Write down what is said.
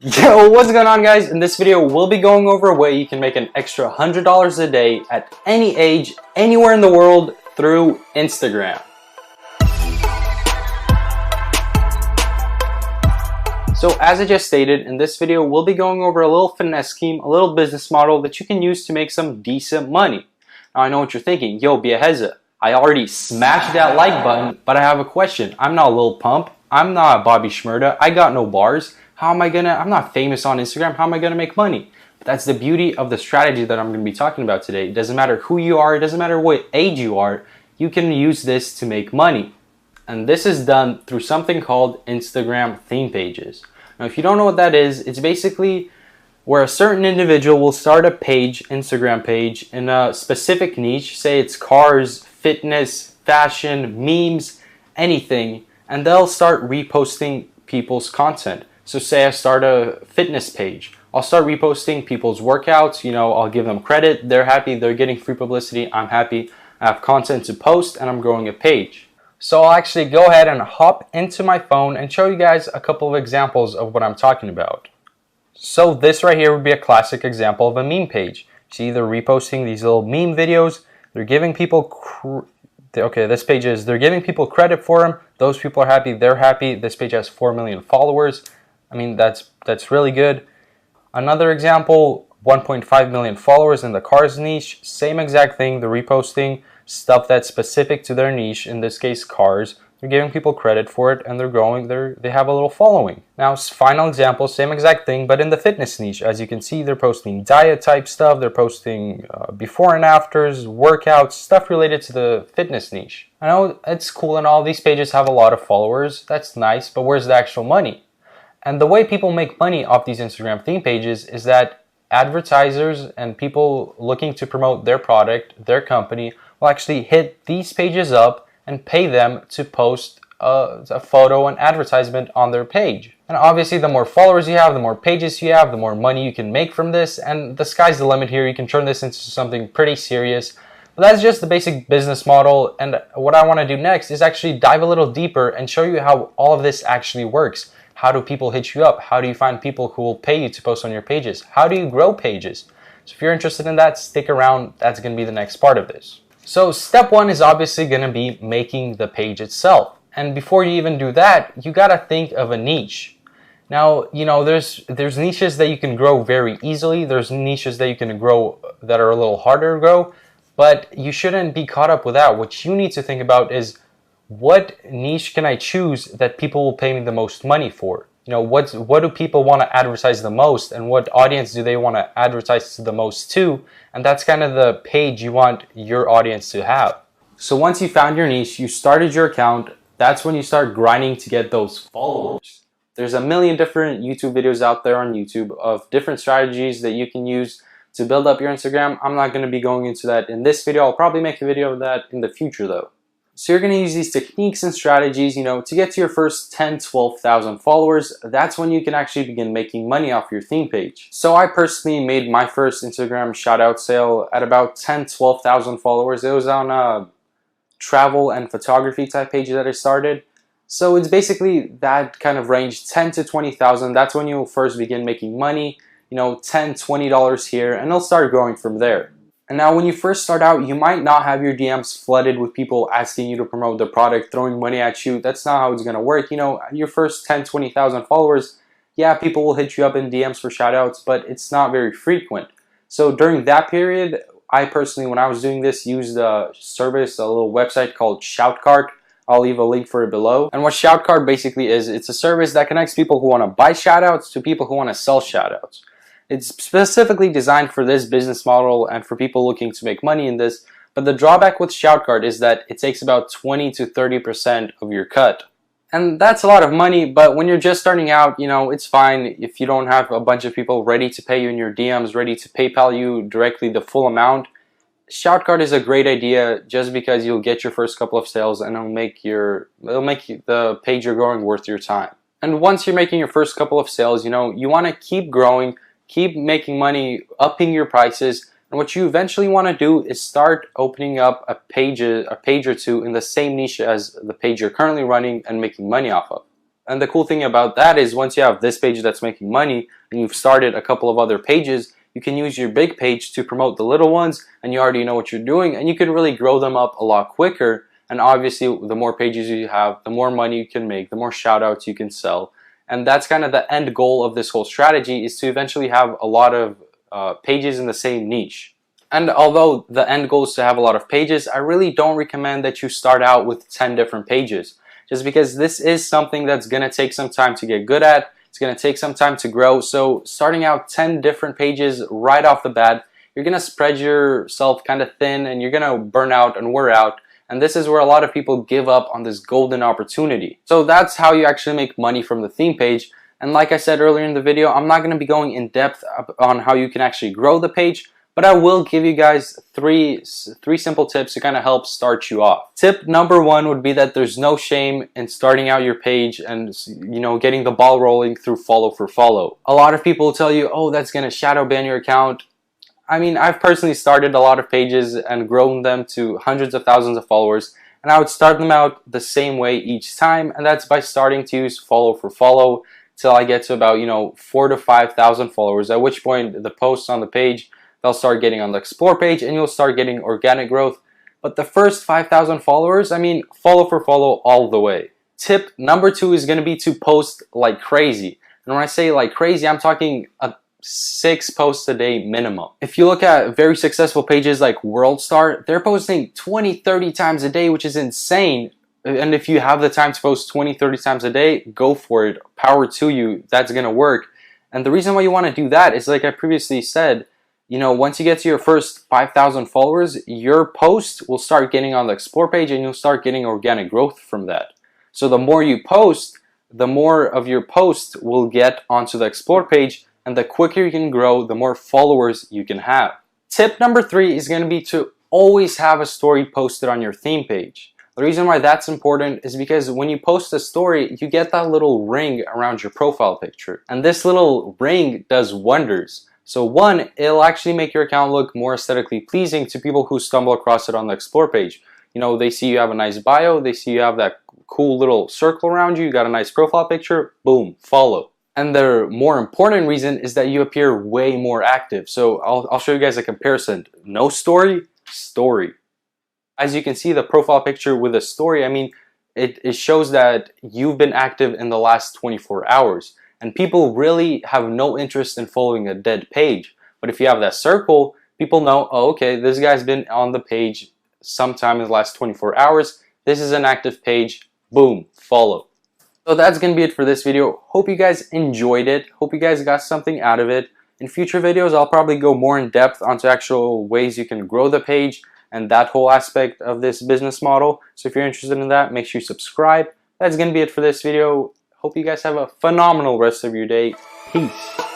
Yo, what's going on, guys? In this video, we'll be going over a way you can make an extra $100 a day at any age, anywhere in the world through Instagram. So as I just stated, in this video, we'll be going over a little finesse scheme, a little business model that you can use to make some decent money. Now I know what you're thinking, yo, Biaheza, I already smashed that like button, but I have a question. I'm not Lil Pump, I'm not Bobby Shmurda, I got no bars. I'm not famous on Instagram, how am I gonna make money? But that's the beauty of the strategy that I'm gonna be talking about today. It doesn't matter who you are, it doesn't matter what age you are, you can use this to make money. And this is done through something called Instagram theme pages. Now if you don't know what that is, it's basically where a certain individual will start a page, Instagram page, in a specific niche, say it's cars, fitness, fashion, memes, anything, and they'll start reposting people's content. So say I start a fitness page, I'll start reposting people's workouts, I'll give them credit, they're happy, they're getting free publicity, I'm happy, I have content to post, and I'm growing a page. So I'll actually go ahead and hop into my phone and show you guys a couple of examples of what I'm talking about. So this right here would be a classic example of a meme page. See, they're reposting these little meme videos, they're giving people this page is, they're giving people credit for them, those people are happy, they're happy, this page has 4 million followers. I mean, that's really good. Another example, 1.5 million followers in the cars niche, same exact thing, they're reposting stuff that's specific to their niche, in this case cars, they're giving people credit for it and they're growing, they have a little following. Now, final example, same exact thing, but in the fitness niche. As you can see, they're posting diet type stuff, they're posting before and afters, workouts, stuff related to the fitness niche. I know it's cool and all, these pages have a lot of followers, that's nice, but where's the actual money? And the way people make money off these Instagram theme pages is that advertisers and people looking to promote their product, their company, will actually hit these pages up and pay them to post a photo and advertisement on their page. And obviously the more followers you have, the more pages you have, the more money you can make from this, and the sky's the limit here. You can turn this into something pretty serious. But that's just the basic business model, and what I want to do next is actually dive a little deeper and show you how all of this actually works. How do people hit you up? How do you find people who will pay you to post on your pages? How do you grow pages? So if you're interested in that, stick around. That's going to be the next part of this. So step one is obviously going to be making the page itself. And before you even do that, you got to think of a niche. Now, there's niches that you can grow very easily. There's niches that you can grow that are a little harder to grow, but you shouldn't be caught up with that. What you need to think about is, what niche can I choose that people will pay me the most money for? What do people want to advertise the most, and what audience do they want to advertise to the most to? And that's kind of the page you want your audience to have. So once you found your niche, you started your account, that's when you start grinding to get those followers. There's a million different YouTube videos out there on YouTube of different strategies that you can use to build up your Instagram. I'm not going to be going into that in this video. I'll probably make a video of that in the future though. So you're going to use these techniques and strategies, to get to your first 10, 12,000 followers. That's when you can actually begin making money off your theme page. So I personally made my first Instagram shoutout sale at about 10, 12,000 followers. It was on a travel and photography type page that I started. So it's basically that kind of range, 10 to 20,000. That's when you'll first begin making money, $10, $20 here, and it'll start growing from there. And now when you first start out, you might not have your DMs flooded with people asking you to promote the product, throwing money at you. That's not how it's going to work. Your first 10, 20,000 followers, yeah, people will hit you up in DMs for shoutouts, but it's not very frequent. So during that period, I personally, when I was doing this, used a service, a little website called Shoutcart. I'll leave a link for it below. And what Shoutcart basically is, it's a service that connects people who want to buy shoutouts to people who want to sell shoutouts. It's specifically designed for this business model and for people looking to make money in this, but the drawback with Shoutcart is that it takes about 20 to 30% of your cut. And that's a lot of money, but when you're just starting out, it's fine if you don't have a bunch of people ready to pay you in your DMs, ready to PayPal you directly the full amount. Shoutcart is a great idea just because you'll get your first couple of sales and it'll make the page you're growing worth your time. And once you're making your first couple of sales, you want to keep growing, keep making money, upping your prices, and what you eventually want to do is start opening up a page or two in the same niche as the page you're currently running and making money off of. And the cool thing about that is once you have this page that's making money and you've started a couple of other pages, you can use your big page to promote the little ones, and you already know what you're doing, and you can really grow them up a lot quicker. And obviously the more pages you have, the more money you can make, the more shout outs you can sell. And that's kind of the end goal of this whole strategy, is to eventually have a lot of pages in the same niche. And although the end goal is to have a lot of pages, I really don't recommend that you start out with 10 different pages, just because this is something that's going to take some time to get good at. It's going to take some time to grow. So starting out 10 different pages right off the bat, you're going to spread yourself kind of thin, and you're going to burn out and wear out. And this is where a lot of people give up on this golden opportunity. So that's how you actually make money from the theme page. And like I said earlier in the video, I'm not going to be going in depth on how you can actually grow the page, but I will give you guys three simple tips to kind of help start you off. Tip number one would be that there's no shame in starting out your page and, you know, getting the ball rolling through follow for follow. A lot of people will tell you, oh, that's going to shadow ban your account. I mean, I've personally started a lot of pages and grown them to hundreds of thousands of followers, and I would start them out the same way each time, and that's by starting to use follow for follow till I get to about, you know, 4,000 to 5,000 followers, at which point the posts on the page, they'll start getting on the explore page and you'll start getting organic growth. But the first 5,000 followers, I mean, follow for follow all the way. Tip number two is going to be to post like crazy. And when I say like crazy, I'm talking 6 posts a day minimum. If you look at very successful pages like WorldStar, they're posting 20, 30 times a day, which is insane. And if you have the time to post 20, 30 times a day, go for it. Power to you. That's going to work. And the reason why you want to do that is, like I previously said, you know, once you get to your first 5,000 followers, your post will start getting on the explore page and you'll start getting organic growth from that. So the more you post, the more of your post will get onto the explore page, and the quicker you can grow, the more followers you can have. Tip number three is going to be to always have a story posted on your theme page. The reason why that's important is because when you post a story, you get that little ring around your profile picture. And this little ring does wonders. So one, it'll actually make your account look more aesthetically pleasing to people who stumble across it on the explore page. You know, they see you have a nice bio, they see you have that cool little circle around you, you got a nice profile picture, boom, follow. And the more important reason is that you appear way more active. So I'll show you guys a comparison. No story, story. As you can see, the profile picture with a story, I mean, it shows that you've been active in the last 24 hours. And people really have no interest in following a dead page. But if you have that circle, people know, oh, okay, this guy's been on the page sometime in the last 24 hours. This is an active page. Boom, follow. So that's going to be it for this video. Hope you guys enjoyed it. Hope you guys got something out of it. In future videos, I'll probably go more in depth onto actual ways you can grow the page and that whole aspect of this business model. So if you're interested in that, make sure you subscribe. That's going to be it for this video. Hope you guys have a phenomenal rest of your day. Peace.